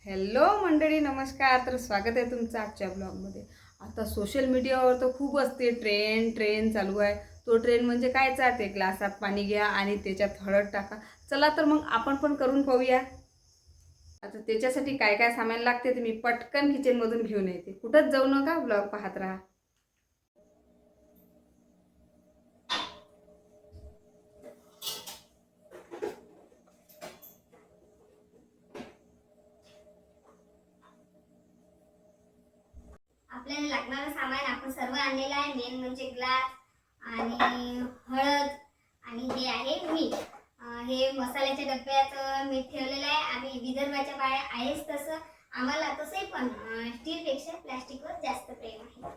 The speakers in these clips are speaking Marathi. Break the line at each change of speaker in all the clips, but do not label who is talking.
हॅलो मंडळी, नमस्कार. तर स्वागत आहे तुमचं आजच्या ब्लॉगमध्ये. आता सोशल मीडियावर तर खूप असते ट्रेंड चालू आहे. तो ट्रेंड म्हणजे कायचा, ते ग्लासात पाणी घ्या आणि त्याच्यात हळद टाका. चला तर मग आपण पण करून पाहूया. आता त्याच्यासाठी काय काय सामान लागते ते मी पटकन किचनमधून घेऊन येते. कुठंच जाऊ नका, ब्लॉग पाहत राहा.
आपल्याला लागणारं सामान आपण सर्व आणलेलं आहे. मेन म्हणजे ग्लास आणि हळद आणि हे आहे मीठ. हे मसाल्याच्या डब्यात मीठ ठेवलेलं आहे. आम्ही विदर्भाच्या बाया आहेच, तसं आम्हाला तसंही पण स्टीलपेक्षा प्लॅस्टिकवर जास्त प्रेम आहे.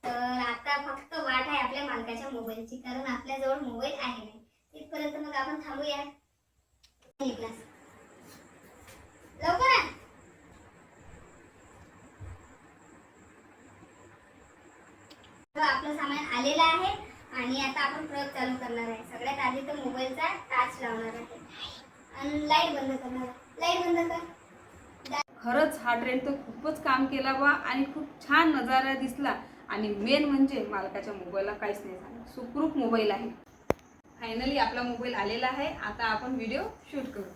तर आता फक्त वाट आहे आपल्या मालकाच्या मोबाईलची, कारण आपल्याजवळ मोबाईल आहे नाही. तिथपर्यंत मग आपण थांबूया. ग्लास लवकर आण. आपलं सामान आलेलं आहे आणि आता आपण प्रयोग चालू करणार आहे. सगळ्यात आधी तर मोबाईलचा टाच लावणार आहे आणि लाईट बंद करणार आहे. लाईट बंद कर.
खरंच हा ट्रेंड तर खूपच काम केला बा आणि खूप छान नजारा दिसला. आणि मेन म्हणजे मालकाच्या मोबाईलला काहीच नाही झालं, सुखरूप मोबाईल आहे. फायनली आपला मोबाईल आलेला आहे. आता आपण व्हिडिओ शूट करू.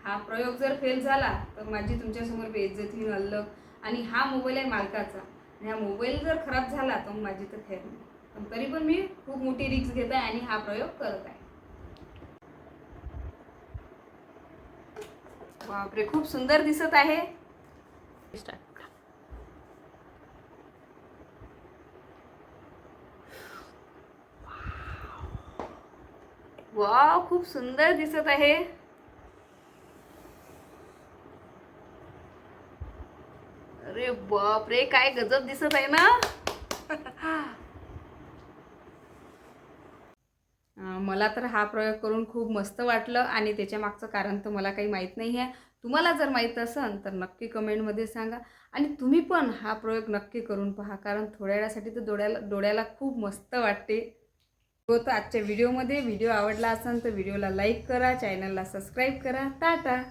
हा प्रयोग जर फेल झाला तर माझी तुमच्यासमोर बेइज्जती होईल अल्लग. आणि हा मोबाईल आहे मालकाचा, आणि हा मोबाईल जर खराब झाला तर माझी तर खैर नाही. पण तरी पण मी खूप मोठी रिस्क घेत आहे आणि हा प्रयोग करत आहे. बापरे, खूप सुंदर दिसत आहे. वाव, खूप सुंदर दिसत आहे. अरे बापरे, काय गजब दिसत आहे ना. मला तर हा प्रयोग करून खूप मस्त वाटलं आणि त्याच्या मागचं कारण तर मला काही माहीत नाही आहे. तुम्हाला जर माहीत असेल तर नक्की कमेंटमध्ये सांगा. आणि तुम्ही पण हा प्रयोग नक्की करून पहा, कारण थोड्या वेळासाठी तर डोळ्याला खूप मस्त वाटते. तो तर आजच्या व्हिडिओ आवडला असेल तर व्हिडिओला लाईक करा, चॅनलला सबस्क्राईब करा. टाटा.